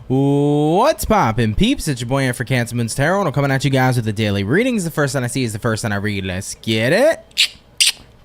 What's poppin', peeps? It's your boy Ant for CancerMoonsTarot, and I'm coming at you guys with the daily readings. The first one I see is the first one I read. Let's get it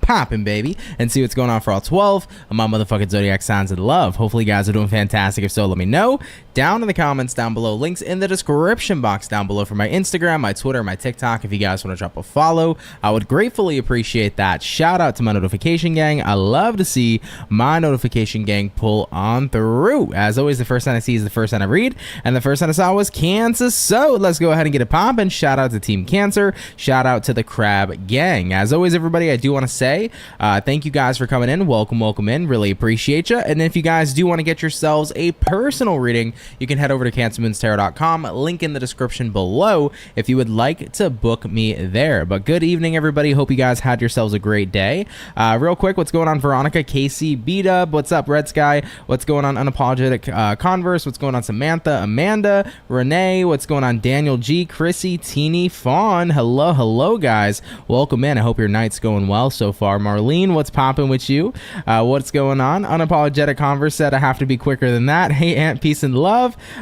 poppin', baby, and see what's going on for all 12 of my motherfucking zodiac signs of love. Hopefully you guys are doing fantastic. If so, let me know down in the comments down below. Links in the description box down below for my Instagram, my Twitter, my TikTok. If you guys want to drop a follow, I would gratefully appreciate that. Shout out to my notification gang. I love to see my notification gang pull on through. As always, the first sign I see is the first sign I read, and the first sign I saw was Cancer. So let's go ahead and get it poppin'. Shout out to Team Cancer. Shout out to the Crab gang. As always, everybody, I do want to say thank you guys for coming in. Welcome in. Really appreciate you. And if you guys do want to get yourselves a personal reading, you can head over to CancerMoonsTarot.com. Link in the description below if you would like to book me there. But good evening, everybody. Hope you guys had yourselves a great day. Real quick, what's going on, Veronica, Casey, B-Dub? What's up, Red Sky? What's going on, Unapologetic Converse? What's going on, Samantha, Amanda, Renee? What's going on, Daniel G, Chrissy, Teeny, Fawn? Hello, guys. Welcome in. I hope your night's going well so far. Marlene, what's popping with you? What's going on? Unapologetic Converse said I have to be quicker than that. Hey, Aunt, peace and love.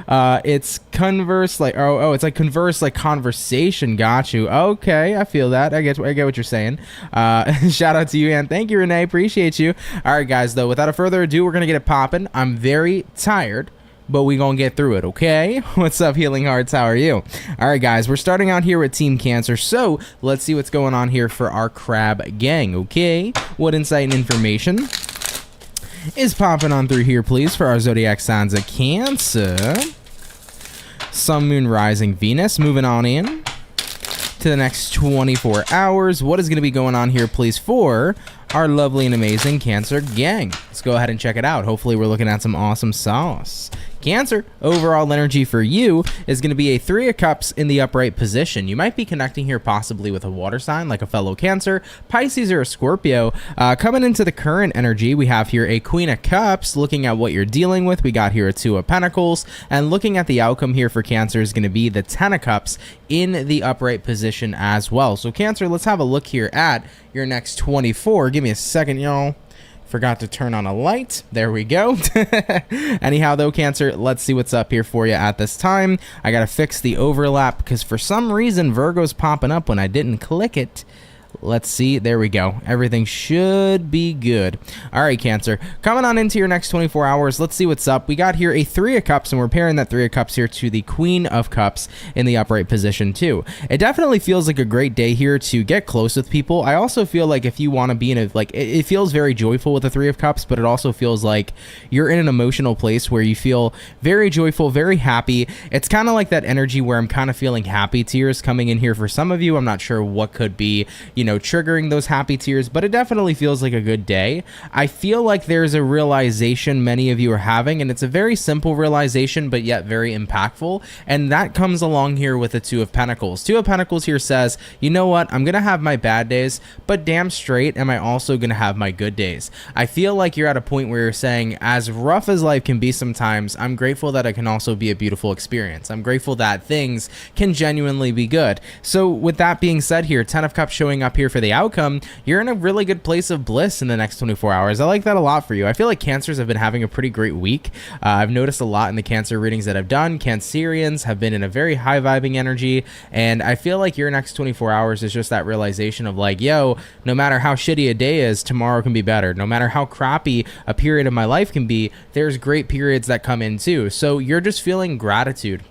It's converse like it's like converse like conversation. Got you. Okay, I feel that. I get what you're saying. Shout out to you, Aunt. Thank you, Renee. Appreciate you. All right, guys. Though, without further ado, we're gonna get it popping. I'm very tired, but we gonna get through it, okay? What's up, Healing Hearts? How are you? All right, guys, we're starting out here with Team Cancer, so let's see what's going on here for our Crab gang, okay? What insight and information is popping on through here, please, for our zodiac signs of Cancer? Sun, Moon, Rising, Venus. Moving on in to the next 24 hours. What is going to be going on here, please, for our lovely and amazing Cancer gang? Let's go ahead and check it out. Hopefully we're looking at some awesome sauce. Cancer, overall energy for you is going to be a 3 of Cups in the upright position. You might be connecting here possibly with a water sign like a fellow Cancer, Pisces, or a Scorpio. Coming into the current energy, we have here a Queen of Cups. Looking at what you're dealing with, we got here a 2 of Pentacles. And looking at the outcome here for Cancer is going to be the 10 of Cups in the upright position as well. So Cancer, let's have a look here at your next 24. Give me a second, y'all. Forgot to turn on a light. There we go. Anyhow, though, Cancer, let's see what's up here for you at this time. I got to fix the overlap because for some reason Virgo's popping up when I didn't click it. Let's see. There we go. Everything should be good. All right, Cancer. Coming on into your next 24 hours, let's see what's up. We got here a 3 of Cups, and we're pairing that 3 of Cups here to the Queen of Cups in the upright position, too. It definitely feels like a great day here to get close with people. I also feel like if you want to be in a, like, it feels very joyful with the 3 of Cups, but it also feels like you're in an emotional place where you feel very joyful, very happy. It's kind of like that energy where I'm kind of feeling happy tears coming in here for some of you. I'm not sure what could be, you know, triggering those happy tears, but it definitely feels like a good day. I feel like there's a realization many of you are having, and it's a very simple realization, but yet very impactful, and that comes along here with the 2 of Pentacles. 2 of Pentacles here says, you know what, I'm gonna have my bad days, but damn straight am I also gonna have my good days. I feel like you're at a point where you're saying, as rough as life can be sometimes, I'm grateful that it can also be a beautiful experience. I'm grateful that things can genuinely be good. So with that being said here, 10 of Cups showing up here for the outcome, you're in a really good place of bliss in the next 24 hours. I like that a lot for you. I feel like Cancers have been having a pretty great week. I've noticed a lot in the Cancer readings that I've done. Cancerians have been in a very high vibing energy, and I feel like your next 24 hours is just that realization of like, yo, no matter how shitty a day is, tomorrow can be better. No matter how crappy a period of my life can be, there's great periods that come in too. So you're just feeling gratitude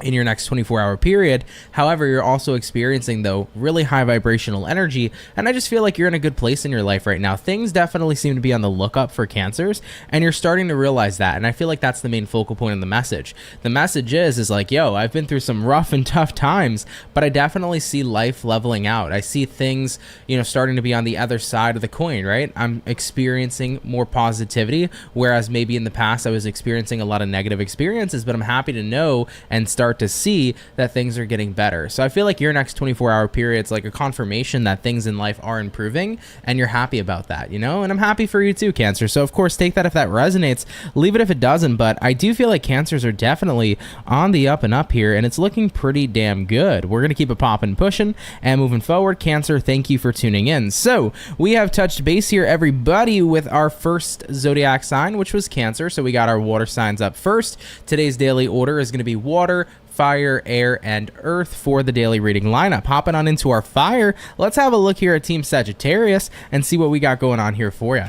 in your next 24-hour period. However, you're also experiencing, though, really high vibrational energy, and I just feel like you're in a good place in your life right now. Things definitely seem to be on the lookup for Cancers, and you're starting to realize that, and I feel like that's the main focal point of the message. The message is like, yo, I've been through some rough and tough times, but I definitely see life leveling out. I see things, you know, starting to be on the other side of the coin, right? I'm experiencing more positivity, whereas maybe in the past I was experiencing a lot of negative experiences, but I'm happy to know and start start to see that things are getting better. So I feel like your next 24-hour period is like a confirmation that things in life are improving, and you're happy about that, you know? And I'm happy for you too, Cancer. So of course, take that if that resonates, leave it if it doesn't, but I do feel like Cancers are definitely on the up and up here, and it's looking pretty damn good. We're going to keep it popping, pushing, and moving forward. Cancer, thank you for tuning in. So we have touched base here, everybody, with our first zodiac sign, which was Cancer. So we got our water signs up first. Today's daily order is going to be water, fire, air, and earth for the daily reading lineup. Hopping on into our fire, let's have a look here at Team Sagittarius and see what we got going on here for you.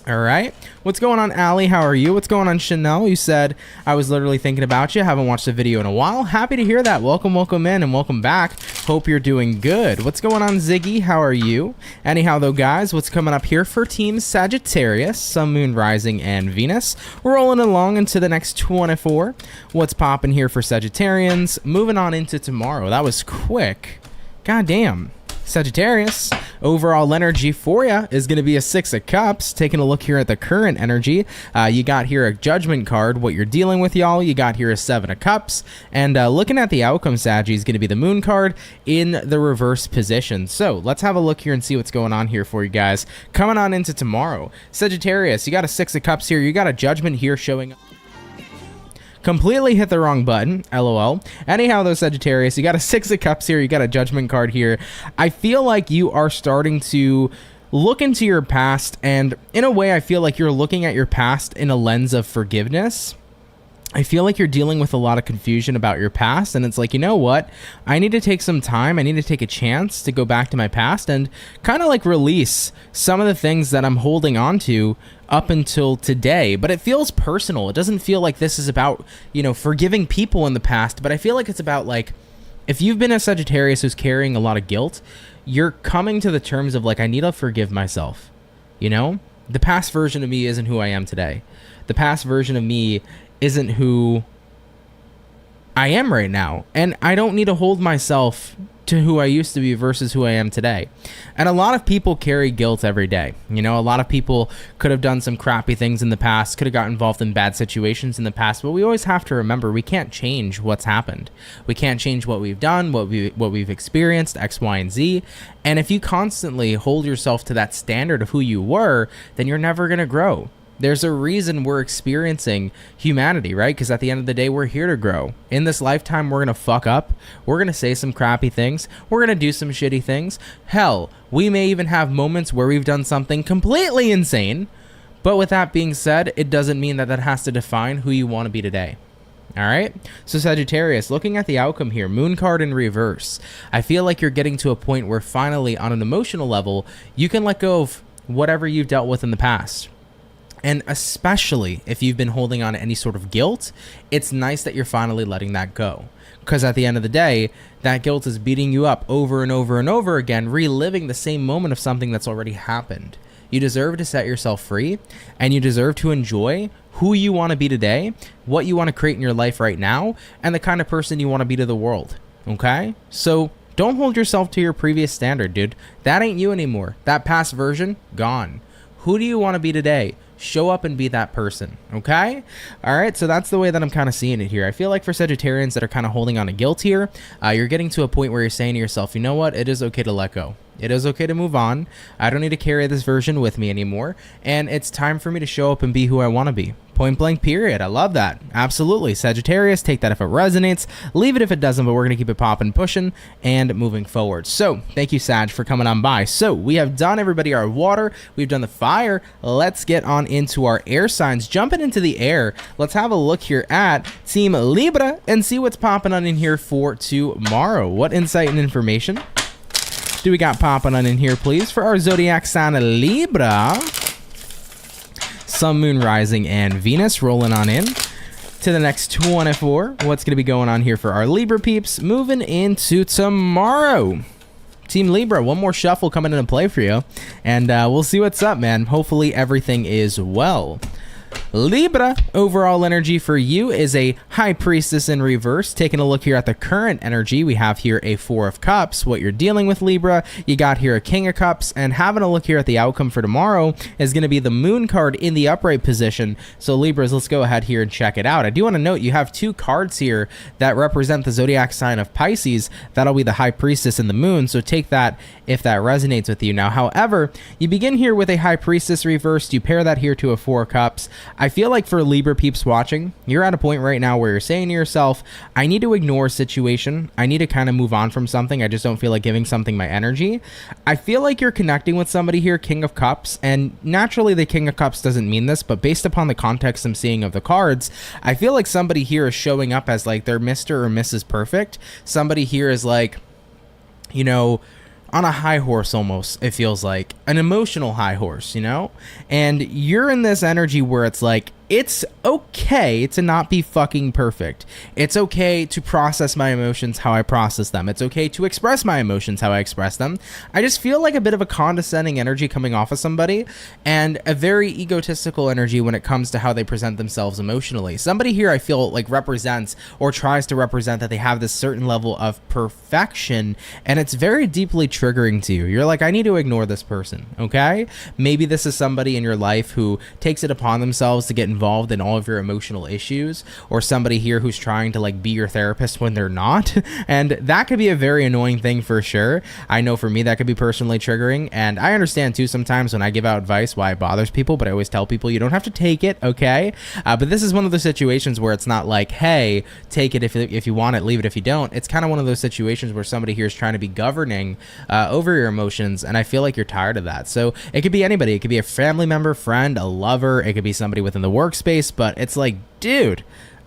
All right. What's going on, Allie? How are you? What's going on, Chanel? You said, I was literally thinking about you. Haven't watched a video in a while. Happy to hear that. Welcome in and welcome back. Hope you're doing good. What's going on, Ziggy? How are you? Anyhow, though, guys, what's coming up here for Team Sagittarius, Sun, Moon, Rising, and Venus? We're rolling along into the next 24. What's popping here for Sagittarians? Moving on into tomorrow. That was quick. God damn. Sagittarius, overall energy for you is going to be a 6 of Cups. Taking a look here at the current energy, you got here a Judgment card, what you're dealing with, y'all. You got here a 7 of Cups, and looking at the outcome, Saggy, is going to be the Moon card in the reverse position. So let's have a look here and see what's going on here for you guys. Coming on into tomorrow, Sagittarius, you got a 6 of Cups here. You got a Judgment here showing up. Completely hit the wrong button, lol. Anyhow, though, Sagittarius, you got a 6 of Cups here, you got a Judgment card here. I feel like you are starting to look into your past, and in a way, I feel like you're looking at your past in a lens of forgiveness. I feel like you're dealing with a lot of confusion about your past, and it's like, you know what? I need to take some time. I need to take a chance to go back to my past and kind of like release some of the things that I'm holding on to up until today. But it feels personal. It doesn't feel like this is about, you know, forgiving people in the past, but I feel like it's about, like, if you've been a Sagittarius who's carrying a lot of guilt, you're coming to the terms of, like, I need to forgive myself. You know? The past version of me isn't who I am today. The past version of me isn't who I am right now, and I don't need to hold myself to who I used to be versus who I am today. And a lot of people carry guilt every day. You know, a lot of people could have done some crappy things in the past, could have got involved in bad situations in the past, but we always have to remember we can't change what's happened. We can't change what we've done, what we've experienced, X, Y, and Z. And if you constantly hold yourself to that standard of who you were, then you're never going to grow. There's a reason we're experiencing humanity, right? Because at the end of the day, we're here to grow. In this lifetime, we're going to fuck up. We're going to say some crappy things. We're going to do some shitty things. Hell, we may even have moments where we've done something completely insane. But with that being said, it doesn't mean that that has to define who you want to be today. All right. So Sagittarius, looking at the outcome here, Moon card in reverse. I feel like you're getting to a point where finally, on an emotional level, you can let go of whatever you've dealt with in the past. And especially if you've been holding on to any sort of guilt, it's nice that you're finally letting that go. Because at the end of the day, that guilt is beating you up over and over and over again, reliving the same moment of something that's already happened. You deserve to set yourself free, and you deserve to enjoy who you want to be today, what you want to create in your life right now, and the kind of person you want to be to the world. Okay? So don't hold yourself to your previous standard, dude. That ain't you anymore. That past version, gone. Who do you want to be today? Show up and be that person, okay? All right, so that's the way that I'm kind of seeing it here. I feel like for Sagittarians that are kind of holding on to guilt here, you're getting to a point where you're saying to yourself, you know what? It is okay to let go. It is okay to move on. I don't need to carry this version with me anymore, and it's time for me to show up and be who I want to be. Point blank, period. I love that. Absolutely. Sagittarius, take that if it resonates. Leave it if it doesn't, but we're going to keep it popping, pushing, and moving forward. So, thank you, Sag, for coming on by. So, we have done, everybody, our water. We've done the fire. Let's get on into our air signs. Jumping into the air, let's have a look here at Team Libra and see what's popping on in here for tomorrow. What insight and information do we got popping on in here, please, for our zodiac sign Libra? Sun, Moon, Rising, and Venus rolling on in to the next 24. What's going to be going on here for our Libra peeps? Moving into tomorrow. Team Libra, one more shuffle coming into play for you. And we'll see what's up, man. Hopefully everything is well. Libra, overall energy for you is a High Priestess in reverse. Taking a look here at the current energy, we have here a Four of Cups. What you're dealing with, Libra, you got here a King of Cups, and having a look here at the outcome for tomorrow is going to be the Moon card in the upright position. So Libras, let's go ahead here and check it out. I do want to note you have two cards here that represent the zodiac sign of Pisces. That'll be the High Priestess and the Moon, so take that if that resonates with you. Now, however, you begin here with a High Priestess reversed. You pair that here to a Four of Cups. I feel like for Libra peeps watching, you're at a point right now where you're saying to yourself, I need to ignore a situation. I need to kind of move on from something. I just don't feel like giving something my energy. I feel like you're connecting with somebody here, King of Cups, and naturally the King of Cups doesn't mean this, but based upon the context I'm seeing of the cards, I feel like somebody here is showing up as like they're Mr. or Mrs. Perfect. Somebody here is like, you know, on a high horse almost, it feels like an emotional high horse, you know? And you're in this energy where it's like, it's okay to not be fucking perfect. It's okay to process my emotions how I process them. It's okay to express my emotions how I express them. I just feel like a bit of a condescending energy coming off of somebody and a very egotistical energy when it comes to how they present themselves emotionally. Somebody here I feel like represents or tries to represent that they have this certain level of perfection, and it's very deeply triggering to you. You're like, I need to ignore this person, okay? Maybe this is somebody in your life who takes it upon themselves to get involved in all of your emotional issues, or somebody here who's trying to like be your therapist when they're not. And that could be a very annoying thing for sure. I know for me that could be personally triggering, and I understand too sometimes when I give out advice why it bothers people, but I always tell people you don't have to take it, okay? But this is one of those situations where it's not like, hey, take it if you want it, leave it if you don't. It's kind of one of those situations where somebody here is trying to be governing over your emotions, and I feel like you're tired of that. So it could be anybody. It could be a family member, friend, a lover. It could be somebody within the workspace, but it's like, dude,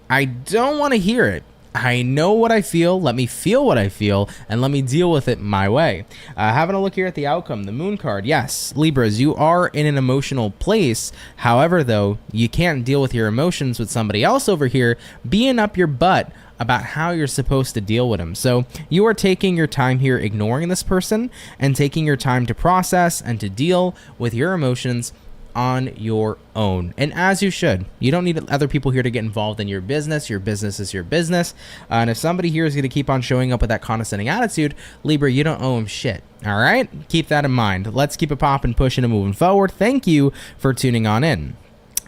I don't want to hear it. I know what I feel. Let me feel what I feel, and let me deal with it my way. Having a look here at the outcome, the Moon card. Yes, Libras, you are in an emotional place. However, though, you can't deal with your emotions with somebody else over here being up your butt about how you're supposed to deal with them. So you are taking your time here ignoring this person and taking your time to process and to deal with your emotions on your own, and as you should. You don't need other people here to get involved in your business. Your business is your business, and if somebody here is going to keep on showing up with that condescending attitude, Libra, you don't owe them shit. All right, keep that in mind. Let's keep it popping, pushing, and moving forward. Thank you for tuning on in.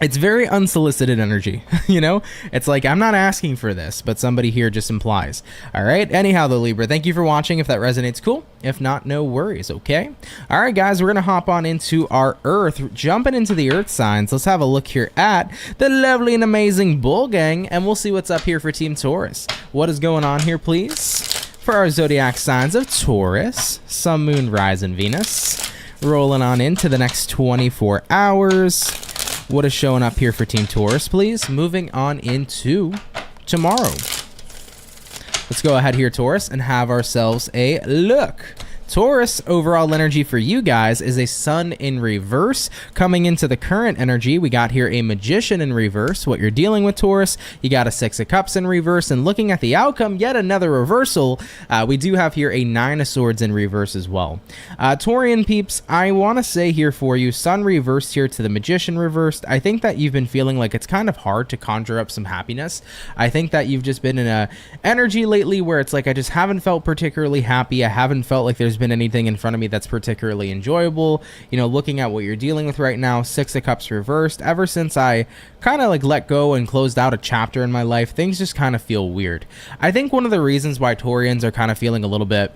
It's very unsolicited energy, you know? It's like, I'm not asking for this, but somebody here just implies. All right? Anyhow, though, Libra, thank you for watching. If that resonates, cool. If not, no worries, okay? All right, guys, we're going to hop on into our Earth. Jumping into the Earth signs, let's have a look here at the lovely and amazing Bull Gang, and we'll see what's up here for Team Taurus. What is going on here, please? For our zodiac signs of Taurus, Sun, Moon, Rise, and Venus. Rolling on into the next 24 hours. What is showing up here for Team Taurus, please? Moving on into tomorrow. Let's go ahead here, Taurus, and have ourselves a look. Taurus, overall energy for you guys is a Sun in reverse. Coming into the current energy, we got here a Magician in reverse. What you're dealing with, Taurus, you got a Six of Cups in reverse. And looking at the outcome, yet another reversal, we do have here a Nine of Swords in reverse as well. Taurian peeps, I want to say here for you, Sun reversed here to the Magician reversed. I think that you've been feeling like it's kind of hard to conjure up some happiness. I think that you've just been in a energy lately where it's like, I just haven't felt particularly happy. I haven't felt like there's been anything in front of me that's particularly enjoyable. You know, looking at what you're dealing with right now, Six of Cups reversed. Ever since I kind of like let go and closed out a chapter in my life, things just kind of feel weird. I think one of the reasons why Taurians are kind of feeling a little bit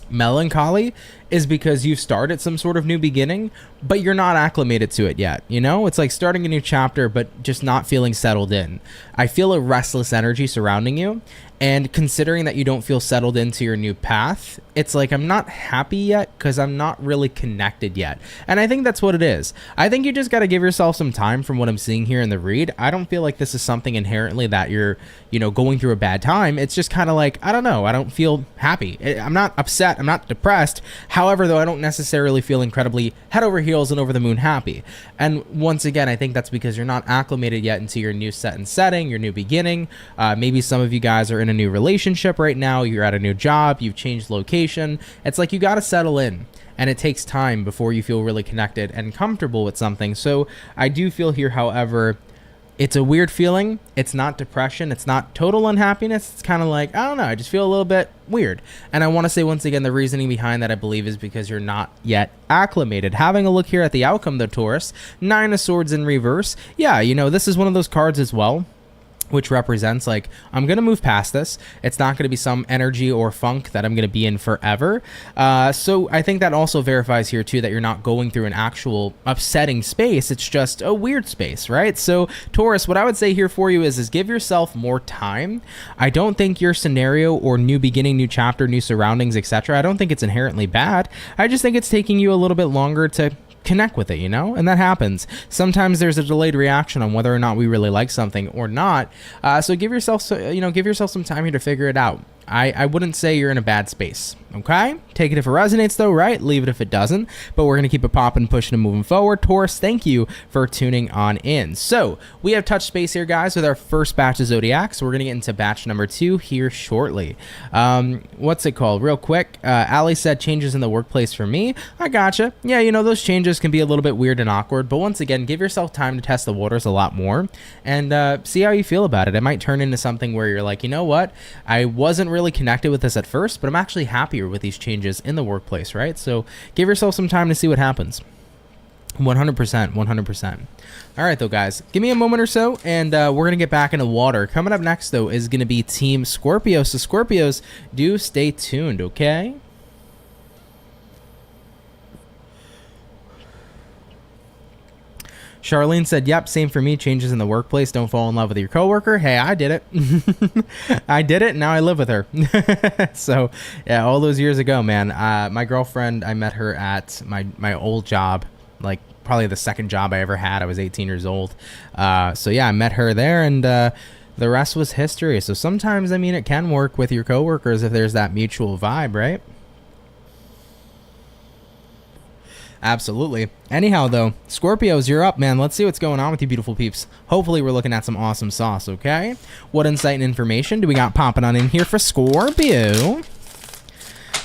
melancholy is because you've started some sort of new beginning, but you're not acclimated to it yet. You know, it's like starting a new chapter, but just not feeling settled in. I feel a restless energy surrounding you, and considering that you don't feel settled into your new path, it's like, I'm not happy yet because I'm not really connected yet. And I think that's what it is. I think you just got to give yourself some time from what I'm seeing here in the read. I don't feel like this is something inherently that you're, you know, going through a bad time. It's just kind of like, I don't know. I don't feel happy. I'm not upset. I'm not depressed. However, though, I don't necessarily feel incredibly head over heels and over the moon happy. And once again, I think that's because you're not acclimated yet into your new set and setting, your new beginning. Maybe some of you guys are in a new relationship right now. You're at a new job. You've changed location. It's like you got to settle in. And it takes time before you feel really connected and comfortable with something. So I do feel here, however, It's a weird feeling. It's not depression. It's not total unhappiness. It's kind of like, I don't know, I just feel a little bit weird. And I want to say once again, the reasoning behind that, I believe, is because you're not yet acclimated. Having a look here at the outcome, though, Taurus, 9 of Swords in reverse. Yeah, you know, this is one of those cards as well, which represents like, I'm going to move past this. It's not going to be some energy or funk that I'm going to be in forever. So I think that also verifies here too that you're not going through an actual upsetting space. It's just a weird space, right? So Taurus, what I would say here for you is give yourself more time. I don't think your scenario or new beginning, new chapter, new surroundings, etc., I don't think it's inherently bad. I just think it's taking you a little bit longer to connect with it, you know, and that happens. Sometimes there's a delayed reaction on whether or not we really like something or not. So give yourself some time here to figure it out. I wouldn't say you're in a bad space. Okay, take it if it resonates though, right? Leave it if it doesn't, but we're gonna keep it popping, pushing and moving forward. Taurus, thank you for tuning on in. So we have touched space here, guys, with our first batch of zodiac. So we're gonna get into batch number 2 here shortly. What's it called real quick? Ali said changes in the workplace for me. I gotcha. Yeah, you know, those changes can be a little bit weird and awkward, but once again, give yourself time to test the waters a lot more and see how you feel about it. It might turn into something where you're like, you know what, I wasn't really connected with this at first, but I'm actually happier with these changes in the workplace, right? So give yourself some time to see what happens. 100%. All right, though, guys, give me a moment or so, and we're gonna get back into water. Coming up next, though, is gonna be Team Scorpio. So Scorpios, do stay tuned, okay? Charlene said, yep, same for me. Changes in the workplace. Don't fall in love with your coworker. Hey, I did it. I did it. Now I live with her. So, yeah, all those years ago, man, my girlfriend, I met her at my old job, like probably the second job I ever had. I was 18 years old. So, yeah, I met her there, and the rest was history. So sometimes, I mean, it can work with your coworkers if there's that mutual vibe, right? Absolutely. Anyhow, though, Scorpios, you're up, man. Let's see what's going on with you beautiful peeps. Hopefully we're looking at some awesome sauce, okay? What insight and information do we got popping on in here for Scorpio?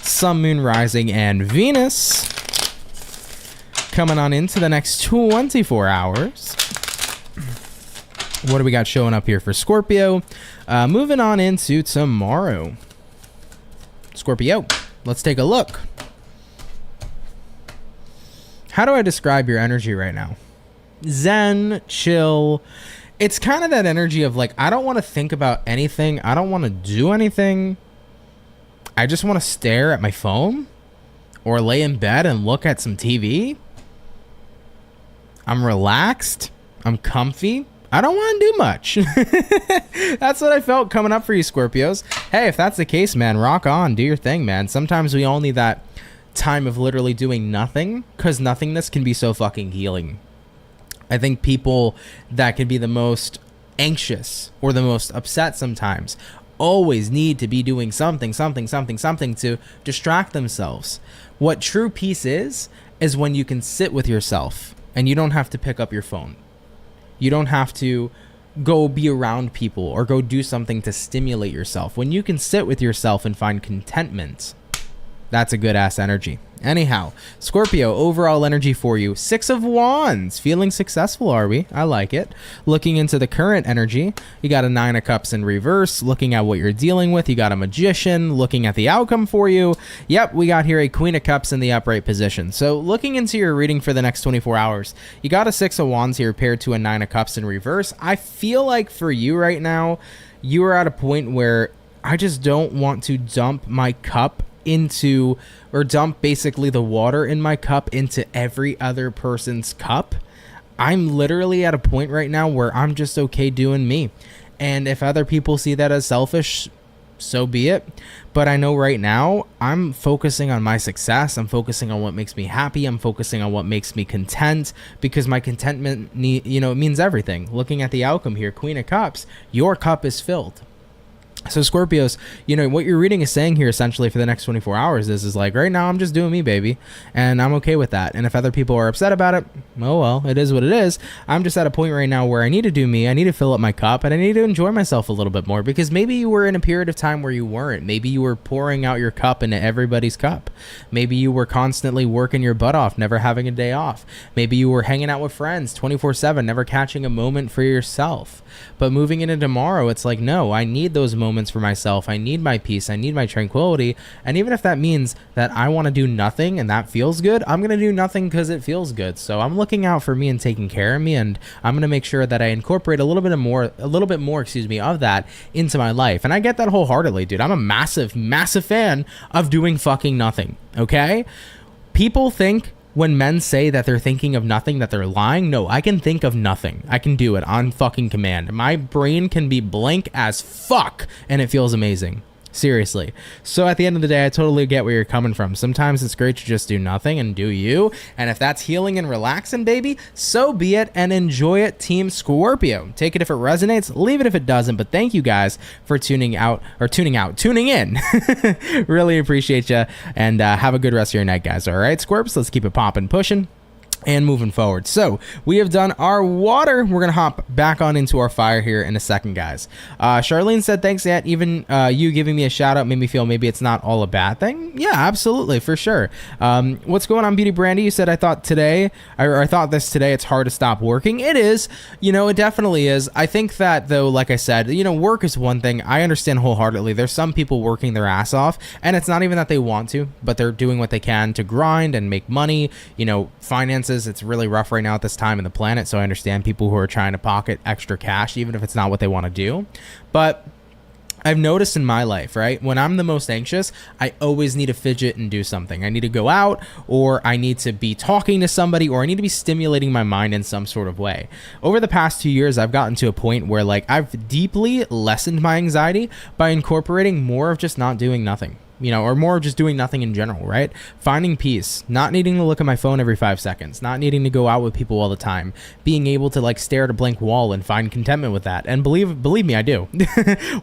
Sun, Moon, Rising, and Venus. Coming on into the next 24 hours. What do we got showing up here for Scorpio? Moving on into tomorrow. Scorpio, let's take a look. How do I describe your energy right now? Zen, chill. It's kind of that energy of like, I don't want to think about anything. I don't want to do anything. I just want to stare at my phone or lay in bed and look at some TV. I'm relaxed. I'm comfy. I don't want to do much. That's what I felt coming up for you, Scorpios. Hey, if that's the case, man, rock on. Do your thing, man. Sometimes we all need that time of literally doing nothing, because nothingness can be so fucking healing. I think people that can be the most anxious or the most upset sometimes always need to be doing something to distract themselves. What true peace is when you can sit with yourself and you don't have to pick up your phone. You don't have to go be around people or go do something to stimulate yourself. When you can sit with yourself and find contentment, that's a good ass energy. Anyhow, Scorpio, overall energy for you. 6 of Wands. Feeling successful, are we? I like it. Looking into the current energy, you got a 9 of Cups in reverse. Looking at what you're dealing with, you got a Magician. Looking at the outcome for you, yep, we got here a Queen of Cups in the upright position. So looking into your reading for the next 24 hours, you got a 6 of Wands here paired to a 9 of Cups in reverse. I feel like for you right now, you are at a point where I just don't want to dump my cup into, or dump basically the water in my cup into every other person's cup. I'm literally at a point right now where I'm just okay doing me. And if other people see that as selfish, so be it. But I know right now I'm focusing on my success. I'm focusing on what makes me happy. I'm focusing on what makes me content, because my contentment, means everything. Looking at the outcome here, Queen of Cups, your cup is filled. So Scorpios, you know, what your reading is saying here essentially for the next 24 hours is like, right now I'm just doing me, baby, and I'm okay with that. And if other people are upset about it, oh well, it is what it is. I'm just at a point right now where I need to do me. I need to fill up my cup, and I need to enjoy myself a little bit more, because maybe you were in a period of time where you weren't. Maybe you were pouring out your cup into everybody's cup. Maybe you were constantly working your butt off, never having a day off. Maybe you were hanging out with friends 24/7, never catching a moment for yourself. But moving into tomorrow, it's like, no, I need those moments for myself. I need my peace. I need my tranquility. And even if that means that I want to do nothing and that feels good, I'm going to do nothing because it feels good. So I'm looking out for me and taking care of me, and I'm going to make sure that I incorporate a little bit more, of that into my life. And I get that wholeheartedly, dude. I'm a massive, massive fan of doing fucking nothing. Okay? People think when men say that they're thinking of nothing, that they're lying. No, I can think of nothing. I can do it on fucking command. My brain can be blank as fuck, and it feels amazing. Seriously. So at the end of the day, I totally get where you're coming from. Sometimes it's great to just do nothing and do you. And if that's healing and relaxing, baby, so be it, and enjoy it, Team Scorpio. Take it if it resonates, leave it if it doesn't. But thank you guys for tuning in. Really appreciate you. And have a good rest of your night, guys. All right, Scorps, let's keep it popping, pushing, and moving forward. So we have done our water. We're gonna hop back on into our fire here in a second, guys. Charlene said, thanks, Aunt. Even you giving me a shout out made me feel maybe it's not all a bad thing. Yeah, absolutely, for sure. What's going on, Beauty Brandy? You said, I thought this today, it's hard to stop working. It is, you know, it definitely is. I think that, though, like I said, you know, work is one thing. I understand wholeheartedly. There's some people working their ass off, and it's not even that they want to, but they're doing what they can to grind and make money, you know, finances. It's really rough right now at this time in the planet, so I understand people who are trying to pocket extra cash, even if it's not what they want to do. But I've noticed in my life, right, when I'm the most anxious, I always need to fidget and do something. I need to go out, or I need to be talking to somebody, or I need to be stimulating my mind in some sort of way. Over the past 2 years, I've gotten to a point where, like, I've deeply lessened my anxiety by incorporating more of just not doing nothing. You know, or more just doing nothing in general, right? Finding peace, not needing to look at my phone every 5 seconds, not needing to go out with people all the time, being able to like stare at a blank wall and find contentment with that. And believe me, I do.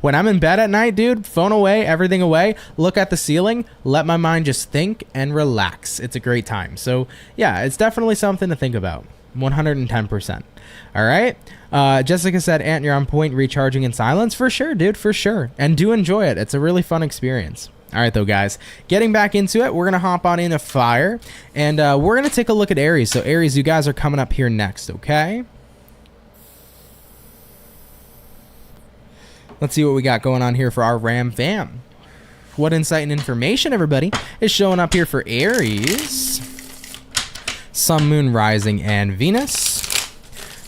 When I'm in bed at night, dude, phone away, everything away, look at the ceiling, let my mind just think and relax. It's a great time. So yeah, it's definitely something to think about. 110%. All right. Jessica said, Aunt, you're on point, recharging in silence. For sure, dude, for sure. And do enjoy it. It's a really fun experience. All right, though, guys, getting back into it, we're going to hop on into fire, and we're going to take a look at Aries. So, Aries, you guys are coming up here next, okay? Let's see what we got going on here for our Ram fam. What insight and information, everybody, is showing up here for Aries? Sun, Moon, Rising, and Venus.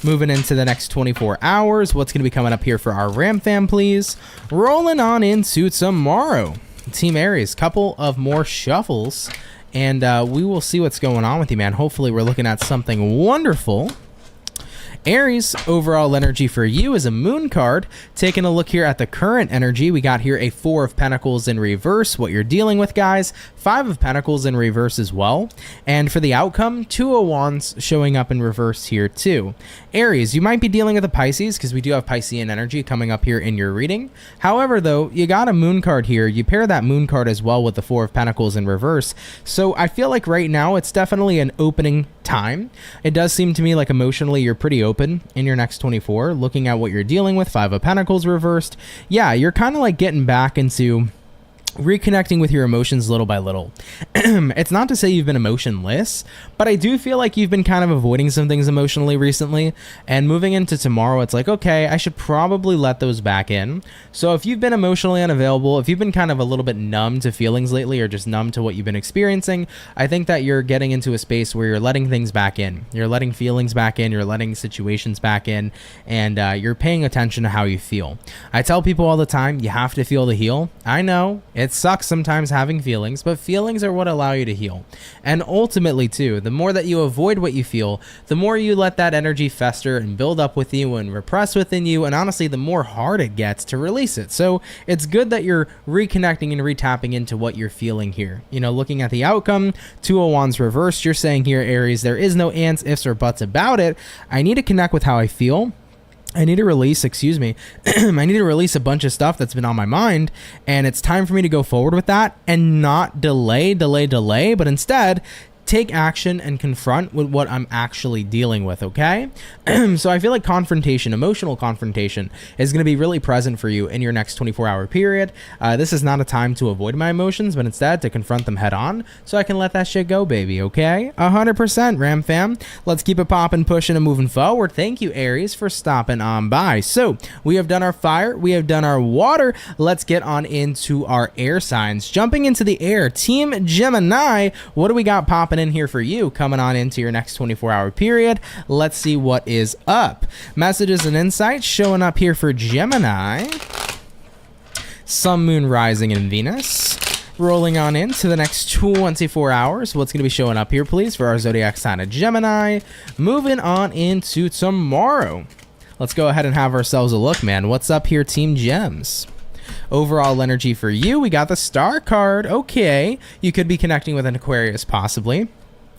Moving into the next 24 hours, what's going to be coming up here for our Ram fam, please? Rolling on into tomorrow. Team Aries, couple of more shuffles, and we will see what's going on with you, man. Hopefully we're looking at something wonderful. Aries, overall energy for you is a moon card. Taking a look here at the current energy, we got here a 4 of Pentacles in reverse. What you're dealing with, guys, 5 of Pentacles in reverse as well. And for the outcome, 2 of Wands showing up in reverse here too. Aries, you might be dealing with a Pisces because we do have Piscean energy coming up here in your reading. However, though, you got a moon card here. You pair that moon card as well with the 4 of Pentacles in reverse. So I feel like right now it's definitely an opening time. It does seem to me like emotionally you're pretty open in your next 24. Looking at what you're dealing with, 5 of Pentacles reversed. Yeah, you're kind of like getting back into reconnecting with your emotions little by little. It's not to say you've been emotionless, but I do feel like you've been kind of avoiding some things emotionally recently, and moving into tomorrow, it's like, okay, I should probably let those back in. So if you've been emotionally unavailable, if you've been kind of a little bit numb to feelings lately, or just numb to what you've been experiencing, I think that you're getting into a space where you're letting things back in. You're letting feelings back in, you're letting situations back in, and you're paying attention to how you feel. I tell people all the time, you have to feel to heal. I know it sucks sometimes having feelings, but feelings are what allow you to heal. And ultimately, too, the more that you avoid what you feel, the more you let that energy fester and build up with you and repress within you, and honestly, the more hard it gets to release it. So it's good that you're reconnecting and retapping into what you're feeling here. You know, looking at the outcome, 2 of Wands reversed, you're saying here, Aries, there is no ands, ifs, or buts about it. I need to connect with how I feel. I need to release, excuse me, I need to release a bunch of stuff that's been on my mind, and it's time for me to go forward with that and not delay, but instead take action and confront with what I'm actually dealing with, okay? So I feel like confrontation, emotional confrontation, is going to be really present for you in your next 24-hour period. This is not a time to avoid my emotions, but instead to confront them head on so I can let that shit go, baby, okay? 100%, Ram fam. Let's keep it popping, pushing, and moving forward. Thank you, Aries, for stopping on by. So we have done our fire. We have done our water. Let's get on into our air signs. Jumping into the air, Team Gemini, what do we got popping in here for you coming on into your next 24-hour period? Let's see what is up. Messages and insights showing up here for Gemini. Sun, Moon, Rising, and Venus. Rolling on into the next 24 hours. What's going to be showing up here, please, for our zodiac sign of Gemini? Moving on into tomorrow. Let's go ahead and have ourselves a look, man. What's up here, Team Gems? Overall energy for you, we got the Star card. Okay, you could be connecting with an Aquarius, possibly.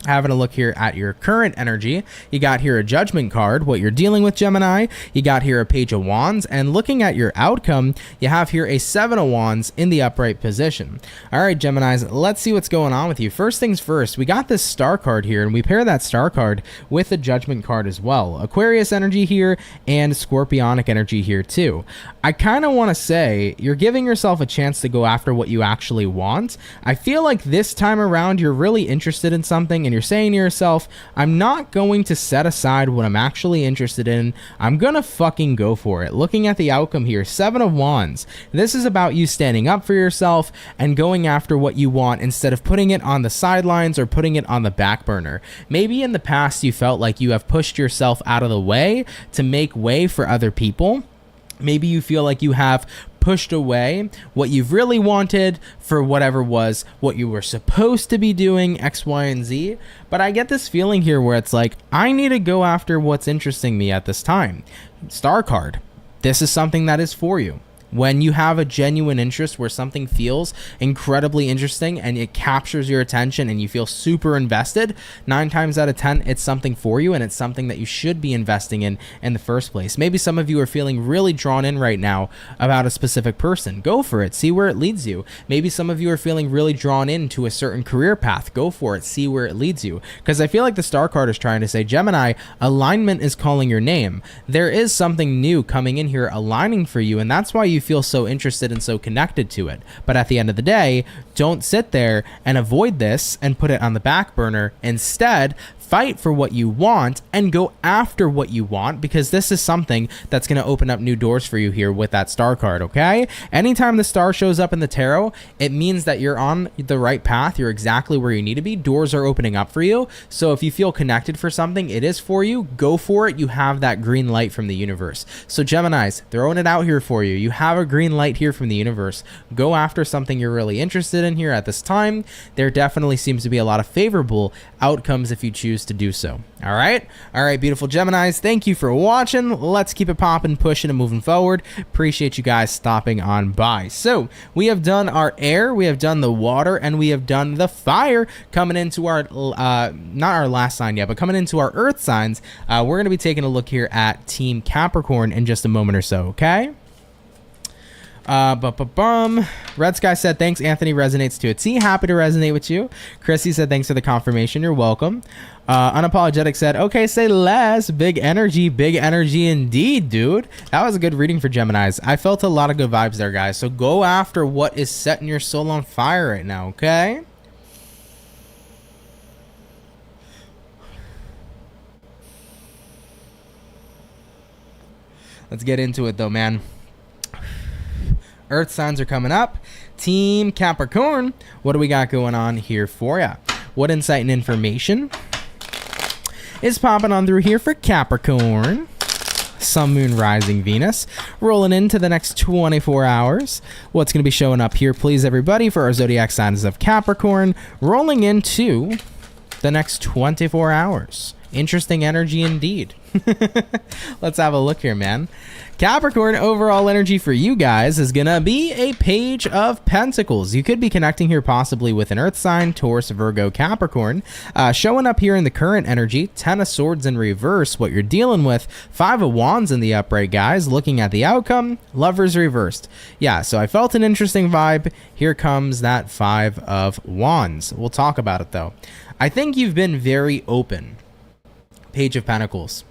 Having a look here at your current energy, you got here a Judgment card, what you're dealing with, Gemini. You got here a Page of Wands, and looking at your outcome, you have here a Seven of Wands in the upright position. All right, Geminis, let's see what's going on with you. First things first, we got this Star card here, and we pair that Star card with the Judgment card as well. Aquarius energy here and Scorpionic energy here too. I kind of want to say you're giving yourself a chance to go after what you actually want. I feel like this time around, you're really interested in something, and you're saying to yourself, I'm not going to set aside what I'm actually interested in. I'm gonna fucking go for it. Looking at the outcome here, Seven of Wands. This is about you standing up for yourself and going after what you want instead of putting it on the sidelines or putting it on the back burner. Maybe in the past you felt like you have pushed yourself out of the way to make way for other people. Maybe you feel like you have pushed away what you've really wanted for whatever was what you were supposed to be doing, X, Y, and Z. But I get this feeling here where it's like, I need to go after what's interesting me at this time. Star card. This is something that is for you. When you have a genuine interest where something feels incredibly interesting and it captures your attention and you feel super invested, 9 times out of 10, it's something for you and it's something that you should be investing in the first place. Maybe some of you are feeling really drawn in right now about a specific person. Go for it. See where it leads you. Maybe some of you are feeling really drawn into a certain career path. Go for it. See where it leads you. Because I feel like the Star card is trying to say, Gemini, alignment is calling your name. There is something new coming in here aligning for you, and that's why you feel so interested and so connected to it. But at the end of the day, don't sit there and avoid this and put it on the back burner. Instead, fight for what you want and go after what you want, because this is something that's going to open up new doors for you here with that Star card, okay? Anytime the Star shows up in the tarot, it means that you're on the right path. You're exactly where you need to be. Doors are opening up for you. So if you feel connected for something, it is for you. Go for it. You have that green light from the universe. So Geminis, throwing it out here for you. You have a green light here from the universe. Go after something you're really interested in here at this time. There definitely seems to be a lot of favorable outcomes if you choose to do so. All right, beautiful Geminis, thank you for watching. Let's keep it popping, pushing, and moving forward. Appreciate you guys stopping on by. So we have done our air, we have done the water, and we have done the fire. Coming into our not our last sign yet, but coming into our earth signs, we're going to be taking a look here at Team Capricorn in just a moment or so. Okay. Red Sky said, thanks, Anthony, resonates to a T. Happy to resonate with you. Chrissy said, thanks for the confirmation. You're welcome. Unapologetic said, okay, say less. Big energy indeed, dude. That was a good reading for Geminis. I felt a lot of good vibes there, guys. So go after what is setting your soul on fire right now, okay? Let's get into it though, man. Earth signs are coming up. Team Capricorn, what do we got going on here for ya? What insight and information is popping on through here for Capricorn? Sun, Moon, Rising, Venus. Rolling into the next 24 hours. What's going to be showing up here, please, everybody, for our zodiac signs of Capricorn? Rolling into the next 24 hours. Interesting energy indeed. Let's have a look here, man. Capricorn, overall energy for you guys is gonna be a Page of Pentacles. You could be connecting here possibly with an earth sign, Taurus, Virgo, Capricorn. Showing up here in the current energy, 10 of Swords in reverse. What you're dealing with, 5 of Wands in the upright, guys. Looking at the outcome, Lovers reversed. Yeah, so I felt an interesting vibe. Here comes that 5 of Wands. We'll talk about it though. I think you've been very open. Page of Pentacles.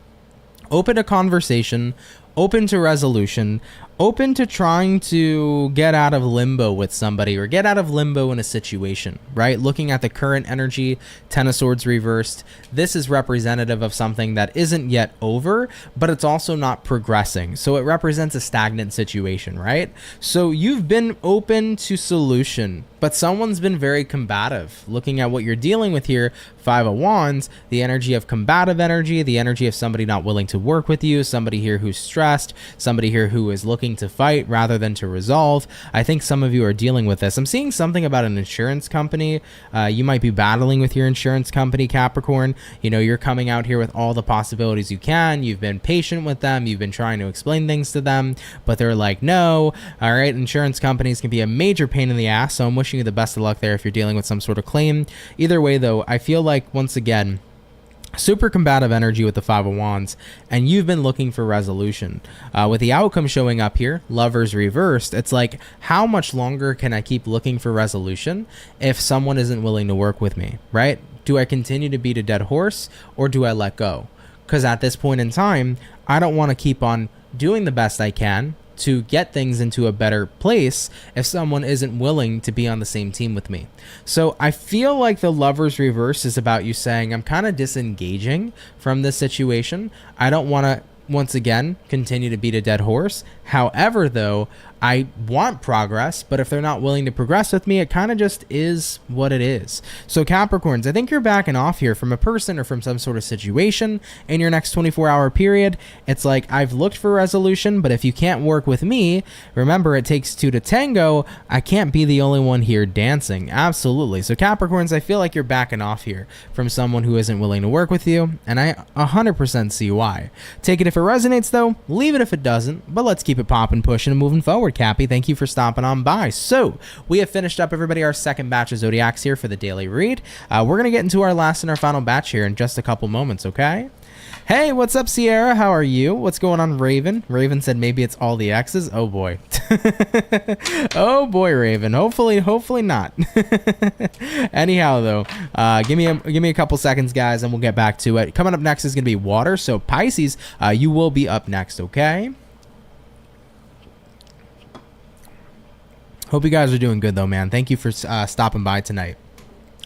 Open to conversation, open to resolution, open to trying to get out of limbo with somebody or get out of limbo in a situation, right? Looking at the current energy, 10 of Swords reversed, this is representative of something that isn't yet over, but it's also not progressing. So it represents a stagnant situation, right? So you've been open to solution, but someone's been very combative. Looking at what you're dealing with here, 5 of Wands, the energy of combative energy, the energy of somebody not willing to work with you, somebody here who's stressed, somebody here who is looking to fight rather than to resolve. I think some of you are dealing with this. I'm seeing something about an insurance company. You might be battling with your insurance company, Capricorn. You know, you're coming out here with all the possibilities you can. You've been patient with them. You've been trying to explain things to them, but they're like, no. All right, insurance companies can be a major pain in the ass, so I'm wishing you the best of luck there if you're dealing with some sort of claim. Either way, though, I feel like, once again, super combative energy with the 5 of Wands, and you've been looking for resolution. With the outcome showing up here, Lovers reversed, it's like, how much longer can I keep looking for resolution if someone isn't willing to work with me, right? Do I continue to beat a dead horse, or do I let go? Because at this point in time, I don't want to keep on doing the best I can to get things into a better place if someone isn't willing to be on the same team with me. So I feel like the Lovers reverse is about you saying, I'm kind of disengaging from this situation. I don't want to, once again, continue to beat a dead horse. However, though, I want progress, but if they're not willing to progress with me, it kind of just is what it is. So Capricorns, I think you're backing off here from a person or from some sort of situation in your next 24-hour period. It's like, I've looked for resolution, but if you can't work with me, remember, it takes 2 to tango. I can't be the only one here dancing. Absolutely. So Capricorns, I feel like you're backing off here from someone who isn't willing to work with you, and I 100% see why. Take it if it resonates, though. Leave it if it doesn't, but let's keep it popping, pushing, and moving forward. Cappy, thank you for stopping on by. So we have finished up, everybody, our second batch of zodiacs here for the daily read. We're gonna get into our last and our final batch here in just a couple moments. Okay. Hey, what's up, Sierra? How are you? What's going on, Raven? Raven said maybe it's all the X's. Oh boy. Oh boy, Raven. Hopefully not. Anyhow, though, give me a couple seconds, guys, and we'll get back to it. Coming up next is gonna be water. So Pisces, you will be up next. Okay. Hope you guys are doing good, though, man. Thank you for stopping by tonight.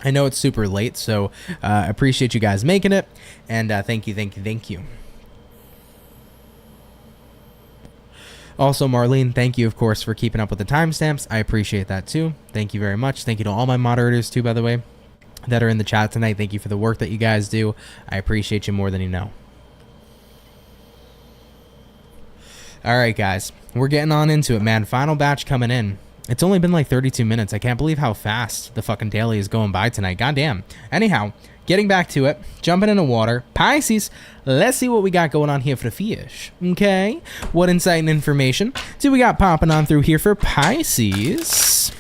I know it's super late, so I appreciate you guys making it, and thank you. Also, Marlene, thank you, of course, for keeping up with the timestamps. I appreciate that, too. Thank you very much. Thank you to all my moderators, too, by the way, that are in the chat tonight. Thank you for the work that you guys do. I appreciate you more than you know. All right, guys. We're getting on into it, man. Final batch coming in. It's only been like 32 minutes. I can't believe how fast the fucking daily is going by tonight. Goddamn. Anyhow, getting back to it, jumping into water. Pisces, let's see what we got going on here for the fish. Okay. What insight and information do we got popping on through here for Pisces?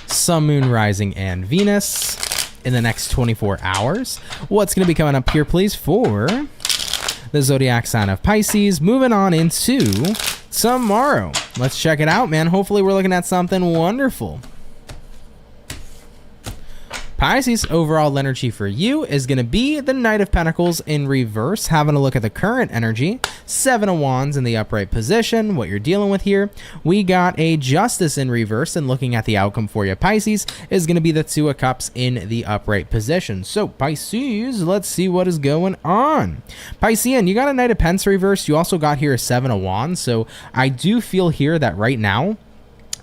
Sun, Moon, Rising, and Venus in the next 24 hours. What's going to be coming up here, please, for the zodiac sign of Pisces? Moving on into tomorrow. Let's check it out, man. Hopefully we're looking at something wonderful. Pisces, overall energy for you is going to be the Knight of Pentacles in reverse. Having a look at the current energy, 7 of Wands in the upright position. What you're dealing with here, we got a Justice in reverse, and looking at the outcome for you, Pisces, is going to be the 2 of Cups in the upright position. So Pisces, let's see what is going on. Piscean, you got a Knight of Pence reverse. You also got here a 7 of Wands. So I do feel here that right now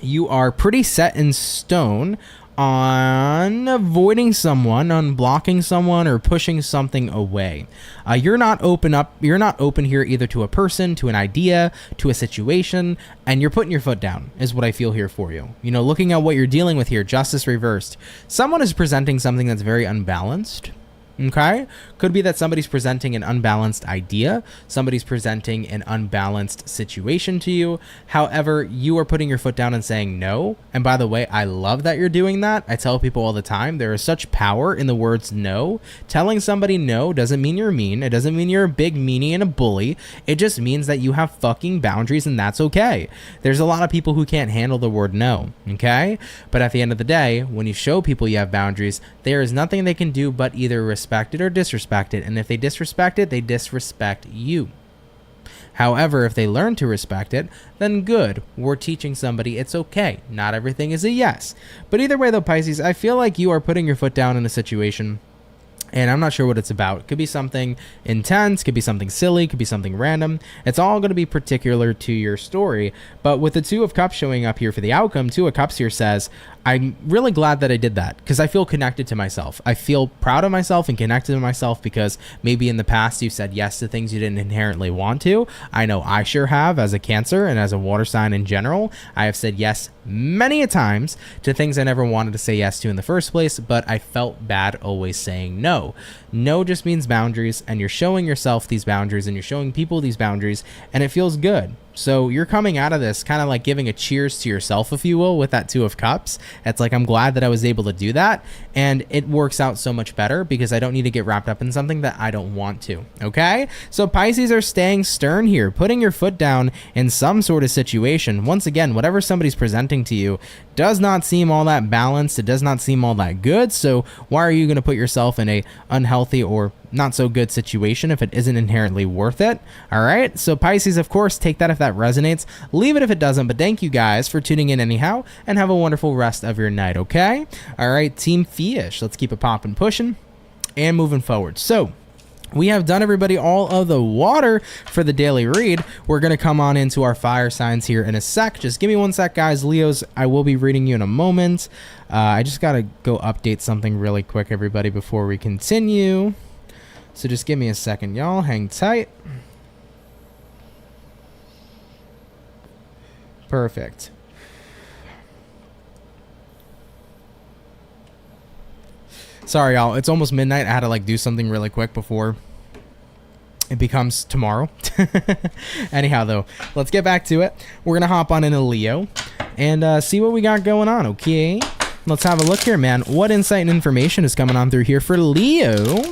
you are pretty set in stone on avoiding someone, on blocking someone, or pushing something away. You're not open here either to a person, to an idea, to a situation, and you're putting your foot down is what I feel here for you. You know, looking at what you're dealing with here, Justice reversed. Someone is presenting something that's very unbalanced. Okay, could be that somebody's presenting an unbalanced idea, somebody's presenting an unbalanced situation to you. However, you are putting your foot down and saying no. And by the way, I love that you're doing that. I tell people all the time, there is such power in the words no. Telling somebody no doesn't mean you're mean. It doesn't mean you're a big meanie and a bully. It just means that you have fucking boundaries, and that's okay. There's a lot of people who can't handle the word no, okay? But at the end of the day, when you show people you have boundaries, there is nothing they can do but either respect it or disrespect it. And if they disrespect it, they disrespect you. However, if they learn to respect it, then good. We're teaching somebody it's okay. Not everything is a yes. But either way though, Pisces, I feel like you are putting your foot down in a situation, and I'm not sure what it's about. It could be something intense, could be something silly, could be something random. It's all going to be particular to your story. But with the Two of Cups showing up here for the outcome, Two of Cups here says, I'm really glad that I did that because I feel connected to myself. I feel proud of myself and connected to myself because maybe in the past you said yes to things you didn't inherently want to. I know I sure have as a Cancer and as a water sign in general. I have said yes many a times to things I never wanted to say yes to in the first place, but I felt bad always saying no. No just means boundaries, and you're showing yourself these boundaries and you're showing people these boundaries, and it feels good. So you're coming out of this kind of like giving a cheers to yourself, if you will, with that Two of Cups. It's like, I'm glad that I was able to do that, and it works out so much better because I don't need to get wrapped up in something that I don't want to. Okay, so Pisces are staying stern here, putting your foot down in some sort of situation. Once again, whatever somebody's presenting to you does not seem all that balanced. It does not seem all that good. So why are you going to put yourself in a unhealthy or not so good situation if it isn't inherently worth it? All right, so Pisces, of course, take that if that resonates, leave it if it doesn't, but thank you guys for tuning in anyhow, and have a wonderful rest of your night. Okay, all right, Team Fish, let's keep it popping, pushing and moving forward. So we have done, everybody, all of the water for the daily read. We're going to come on into our fire signs here in a sec. Just give me one sec, guys. Leos, I will be reading you in a moment. I just got to go update something really quick, everybody, before we continue. So just give me a second, y'all. Hang tight. Perfect. Sorry, y'all. It's almost midnight. I had to like do something really quick before it becomes tomorrow. Anyhow, though, let's get back to it. We're going to hop on into Leo and see what we got going on, okay? Let's have a look here, man. What insight and information is coming on through here for Leo?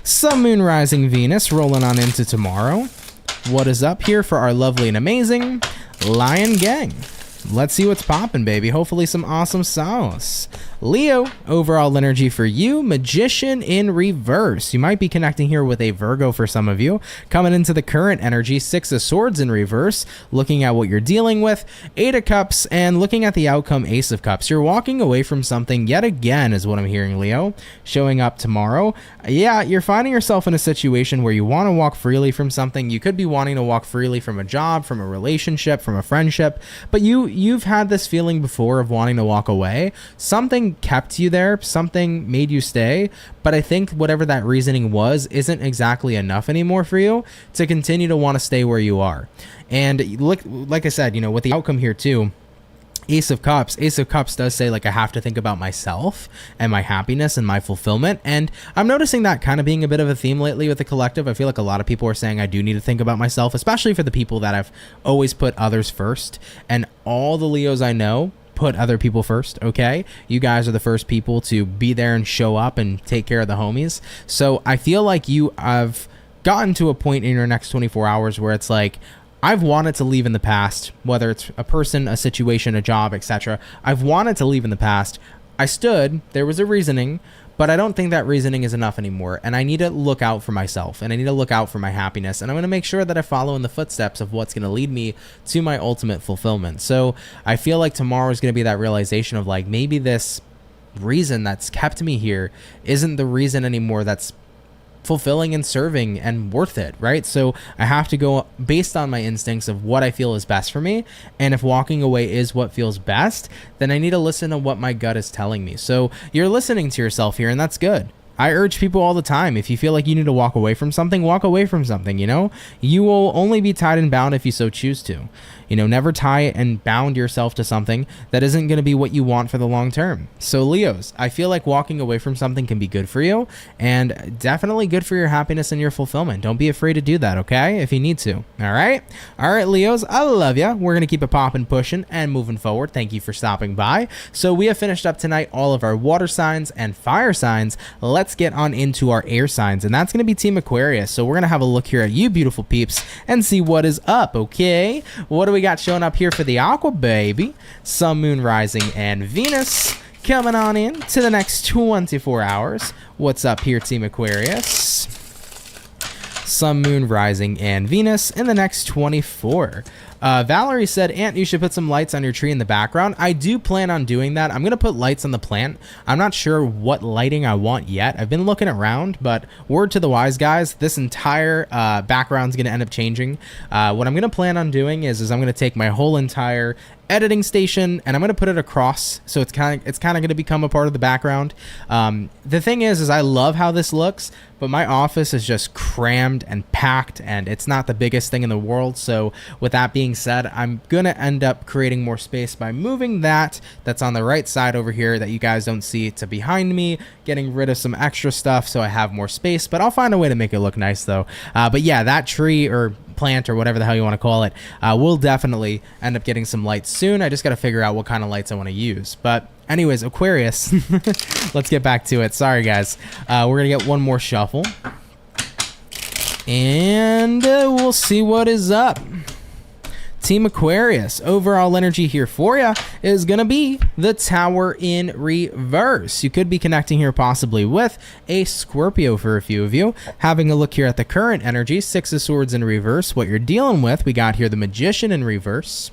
Sun, Moon, Rising, Venus rolling on into tomorrow. What is up here for our lovely and amazing Lion Gang? Let's see what's popping, baby. Hopefully some awesome sauce. Leo, overall energy for you, Magician in reverse. You might be connecting here with a Virgo for some of you. Coming into the current energy, Six of Swords in reverse, looking at what you're dealing with, Eight of Cups, and looking at the outcome, Ace of Cups. You're walking away from something yet again is what I'm hearing, Leo. Showing up tomorrow. Yeah, you're finding yourself in a situation where you want to walk freely from something. You could be wanting to walk freely from a job, from a relationship, from a friendship, but you've had this feeling before of wanting to walk away. Something kept you there, something made you stay, but I think whatever that reasoning was isn't exactly enough anymore for you to continue to want to stay where you are. And look, like I said, you know, with the outcome here too, Ace of Cups does say, like, I have to think about myself and my happiness and my fulfillment. And I'm noticing that kind of being a bit of a theme lately with the collective. I feel like a lot of people are saying I do need to think about myself, especially for the people that have always put others first. And all the Leos I know put other people first, okay? You guys are the first people to be there and show up and take care of the homies. So I feel like you have gotten to a point in your next 24 hours where it's like, I've wanted to leave in the past, whether it's a person, a situation, a job, etc. I've wanted to leave in the past. I stood, there was a reasoning, but I don't think that reasoning is enough anymore. And I need to look out for myself, and I need to look out for my happiness. And I'm going to make sure that I follow in the footsteps of what's going to lead me to my ultimate fulfillment. So I feel like tomorrow is going to be that realization of, like, maybe this reason that's kept me here isn't the reason anymore that's fulfilling and serving and worth it, right? So I have to go based on my instincts of what I feel is best for me. And if walking away is what feels best, then I need to listen to what my gut is telling me. So you're listening to yourself here, and that's good. I urge people all the time, if you feel like you need to walk away from something, walk away from something, you know? You will only be tied and bound if you so choose to. You know, never tie and bound yourself to something that isn't going to be what you want for the long term. So Leos, I feel like walking away from something can be good for you and definitely good for your happiness and your fulfillment. Don't be afraid to do that, okay? If you need to. All right? All right, Leos, I love ya. We're going to keep it popping, pushing, and moving forward. Thank you for stopping by. So we have finished up tonight all of our water signs and fire signs. Let's get on into our air signs, and that's going to be Team Aquarius. So we're going to have a look here at you beautiful peeps and see what is up, okay? What do we got showing up here for the Aqua baby? Sun, Moon, Rising, and Venus coming on in to the next 24 hours. What's up here, Team Aquarius? Sun, Moon, Rising, and Venus in the next 24. Valerie said, Ant, you should put some lights on your tree in the background. I do plan on doing that. I'm going to put lights on the plant. I'm not sure what lighting I want yet. I've been looking around, but word to the wise guys, this entire background's going to end up changing. What I'm going to plan on doing is I'm going to take my whole entire editing station and I'm going to put it across, so it's kind of going to become a part of the background. The thing is I love how this looks, but my office is just crammed and packed and it's not the biggest thing in the world. So with that being said, I'm going to end up creating more space by moving that's on the right side over here that you guys don't see to behind me, getting rid of some extra stuff so I have more space, but I'll find a way to make it look nice though. But yeah, that tree or plant or whatever the hell you want to call it, will definitely end up getting some lights soon. I just got to figure out what kind of lights I want to use. But anyways, Aquarius, let's get back to it. Sorry guys, we're gonna get one more shuffle and we'll see what is up. Team Aquarius, overall energy here for you is going to be the Tower in reverse. You could be connecting here possibly with a Scorpio for a few of you. Having a look here at the current energy, Six of Swords in reverse. What you're dealing with, we got here the Magician in reverse.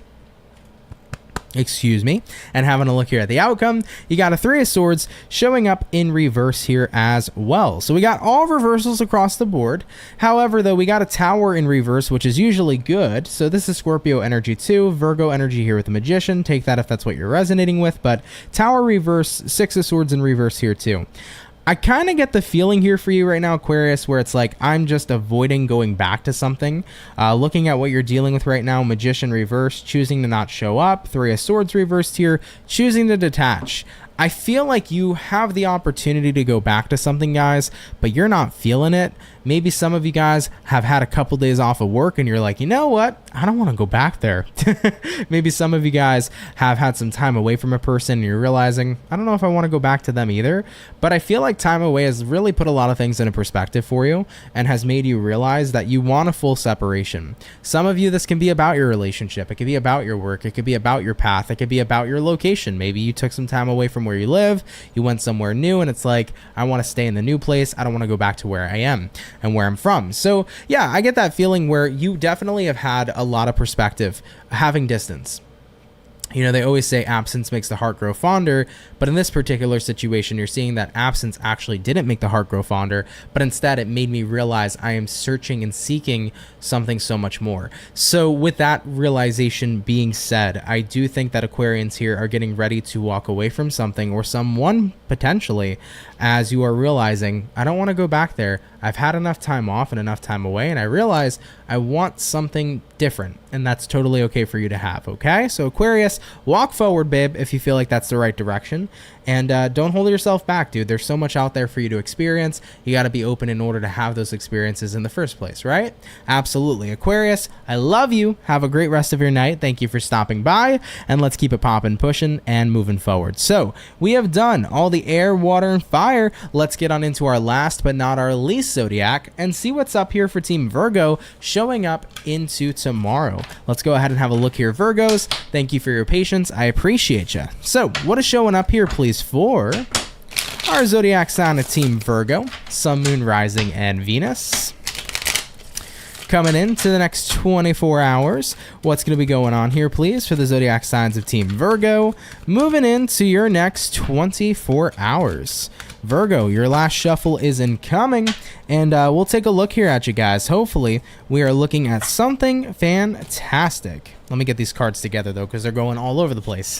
Excuse me. And having a look here at the outcome, you got a Three of Swords showing up in reverse here as well. So we got all reversals across the board. However, though, we got a Tower in reverse, which is usually good. So this is Scorpio energy too. Virgo energy here with the Magician. Take that if that's what you're resonating with. But Tower reverse, Six of Swords in reverse here too. I kind of get the feeling here for you right now, Aquarius, where it's like I'm just avoiding going back to something. Looking at what you're dealing with right now, Magician reverse, choosing to not show up, Three of Swords reversed here, choosing to detach. I feel like you have the opportunity to go back to something, guys, but you're not feeling it. Maybe some of you guys have had a couple days off of work and you're like, you know what? I don't want to go back there. Maybe some of you guys have had some time away from a person and you're realizing, I don't know if I want to go back to them either. But I feel like time away has really put a lot of things into perspective for you and has made you realize that you want a full separation. Some of you, this can be about your relationship. It could be about your work. It could be about your path. It could be about your location. Maybe you took some time away from where you live, you went somewhere new, and it's like, I want to stay in the new place. I don't want to go back to where I am and where I'm from. So yeah, I get that feeling where you definitely have had a lot of perspective having distance. You know, they always say absence makes the heart grow fonder, but in this particular situation, you're seeing that absence actually didn't make the heart grow fonder, but instead it made me realize I am searching and seeking something so much more. So with that realization being said, I do think that Aquarians here are getting ready to walk away from something or someone potentially, as you are realizing, I don't want to go back there. I've had enough time off and enough time away, and I realize I want something different, and that's totally okay for you to have, okay? So Aquarius, walk forward, babe, if you feel like that's the right direction, and don't hold yourself back, dude. There's so much out there for you to experience. You got to be open in order to have those experiences in the first place, right? Absolutely. Aquarius, I love you. Have a great rest of your night. Thank you for stopping by, and let's keep it popping, pushing, and moving forward. So we have done all the air, water, and fire. Let's get on into our last but not our least zodiac and see what's up here for Team Virgo showing up into tomorrow. Let's go ahead and have a look here, Virgos. Thank you for your patience. I appreciate you. So what is showing up here, please, for our zodiac sign of Team Virgo? Sun, Moon, Rising, and Venus. Coming into the next 24 hours, what's going to be going on here, please, for the zodiac signs of Team Virgo? Moving into your next 24 hours. Virgo, your last shuffle is incoming, and we'll take a look here at you guys. Hopefully, we are looking at something fantastic. Let me get these cards together, though, because they're going all over the place.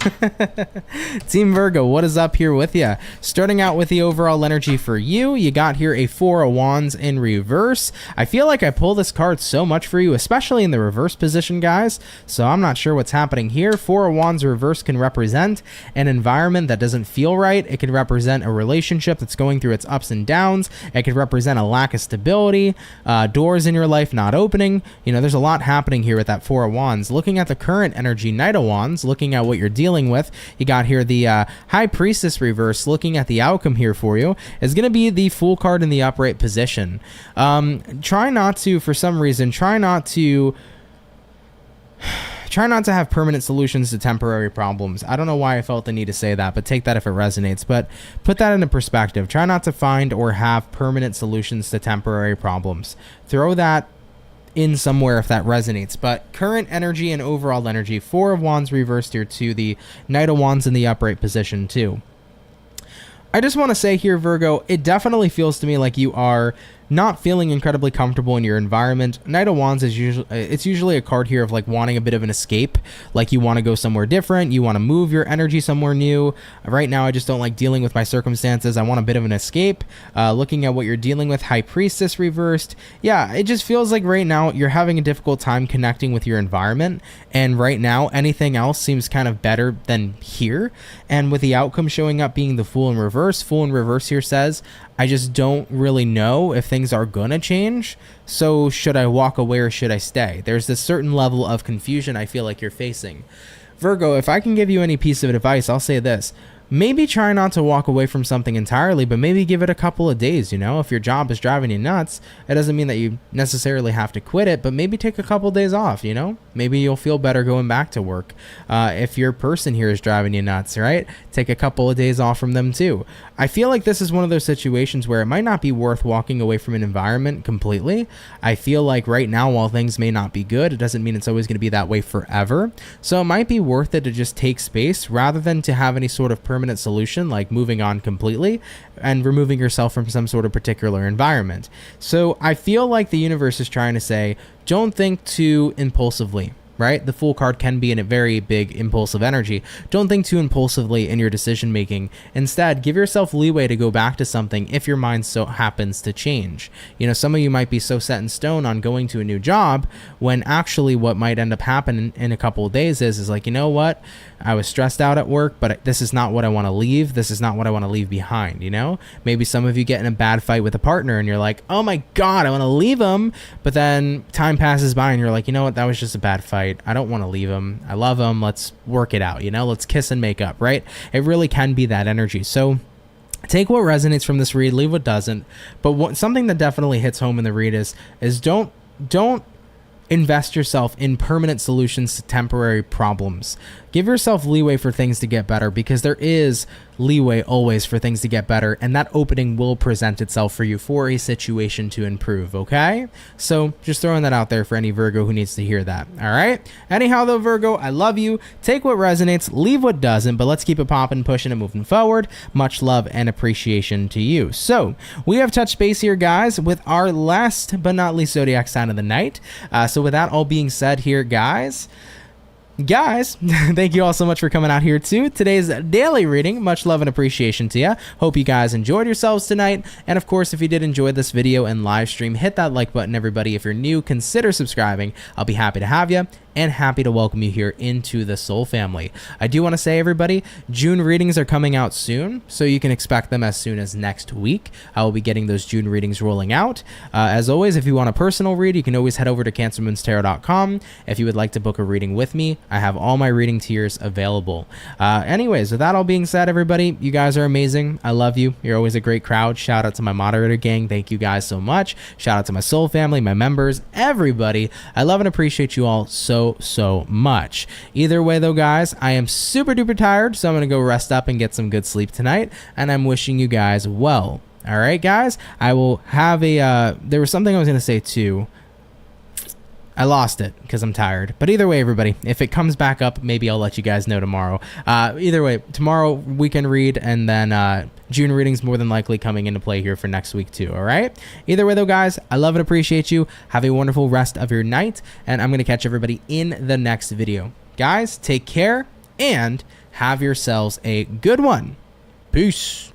Team Virgo, what is up here with you? Starting out with the overall energy for you, you got here a Four of Wands in reverse. I feel like I pull this card so much for you, especially in the reverse position, guys. So I'm not sure what's happening here. Four of Wands reverse can represent an environment that doesn't feel right. It can represent a relationship that's going through its ups and downs. It could represent a lack of stability, doors in your life not opening. You know, there's a lot happening here with that Four of Wands. Looking at the current energy, Knight of Wands, looking at what you're dealing with, you got here the High Priestess reverse. Looking at the outcome here for you is going to be the Fool card in the upright position. Try not to, for some reason, try not to have permanent solutions to temporary problems. I don't know why I felt the need to say that, but take that if it resonates. But put that into perspective. Try not to find or have permanent solutions to temporary problems. Throw that in somewhere if that resonates. But current energy and overall energy, Four of Wands reversed here to the Knight of Wands in the upright position too. I just want to say here, Virgo, it definitely feels to me like you are not feeling incredibly comfortable in your environment. Knight of Wands is usually a card here of like wanting a bit of an escape, like you want to go somewhere different, you want to move your energy somewhere new. Right now I just don't like dealing with my circumstances. I want a bit of an escape. Looking at what you're dealing with, High Priestess reversed. Yeah, it just feels like right now you're having a difficult time connecting with your environment, and right now anything else seems kind of better than here. And with the outcome showing up being the Fool in reverse here says, I just don't really know if things are gonna change, so should I walk away or should I stay? There's this certain level of confusion I feel like you're facing. Virgo, if I can give you any piece of advice, I'll say this. Maybe try not to walk away from something entirely, but maybe give it a couple of days, you know? If your job is driving you nuts, it doesn't mean that you necessarily have to quit it, but maybe take a couple of days off, you know? Maybe you'll feel better going back to work. If your person here is driving you nuts, right? Take a couple of days off from them too. I feel like this is one of those situations where it might not be worth walking away from an environment completely. I feel like right now, while things may not be good, it doesn't mean it's always going to be that way forever. So it might be worth it to just take space rather than to have any sort of permanent solution like moving on completely and removing yourself from some sort of particular environment. So I feel like the universe is trying to say, don't think too impulsively. Right? The Fool card can be in a very big impulsive energy. Don't think too impulsively in your decision making. Instead, give yourself leeway to go back to something if your mind so happens to change. You know, some of you might be so set in stone on going to a new job when actually what might end up happening in a couple of days is like, you know what? I was stressed out at work, but this is not what I want to leave. This is not what I want to leave behind, you know? Maybe some of you get in a bad fight with a partner and you're like, oh my God, I want to leave him. But then time passes by and you're like, you know what? That was just a bad fight. I don't want to leave him. I love him. Let's work it out, you know? Let's kiss and make up, right? It really can be that energy. So take what resonates from this read, leave what doesn't. But something that definitely hits home in the read is don't invest yourself in permanent solutions to temporary problems. Give yourself leeway for things to get better, because there is leeway always for things to get better, and that opening will present itself for you for a situation to improve, okay? So just throwing that out there for any Virgo who needs to hear that, all right? Anyhow though, Virgo, I love you. Take what resonates, leave what doesn't, but let's keep it popping, pushing, and moving forward. Much love and appreciation to you. So we have touched base here, guys, with our last but not least zodiac sign of the night. So with that all being said here, guys, thank you all so much for coming out here to today's daily reading. Much love and appreciation to you. Hope you guys enjoyed yourselves tonight. And of course, if you did enjoy this video and live stream, hit that like button, everybody. If you're new, consider subscribing. I'll be happy to have you and happy to welcome you here into the Soul family. I do want to say, everybody, June readings are coming out soon, so you can expect them as soon as next week. I will be getting those June readings rolling out. As always, if you want a personal read, you can always head over to CancerMoonsTarot.com. If you would like to book a reading with me, I have all my reading tiers available. Anyways, with that all being said, everybody, you guys are amazing. I love you. You're always a great crowd. Shout out to my moderator gang. Thank you guys so much. Shout out to my Soul family, my members, everybody. I love and appreciate you all so much. Either way though, guys, I am super duper tired, so I'm gonna go rest up and get some good sleep tonight, and I'm wishing you guys well. All right, guys, I will have a there was something I was gonna say too. I lost it because I'm tired. But either way, everybody, if it comes back up, maybe I'll let you guys know tomorrow. Either way, tomorrow weekend read, and then June readings more than likely coming into play here for next week too, all right? Either way though, guys, I love and appreciate you. Have a wonderful rest of your night, and I'm going to catch everybody in the next video. Guys, take care and have yourselves a good one. Peace.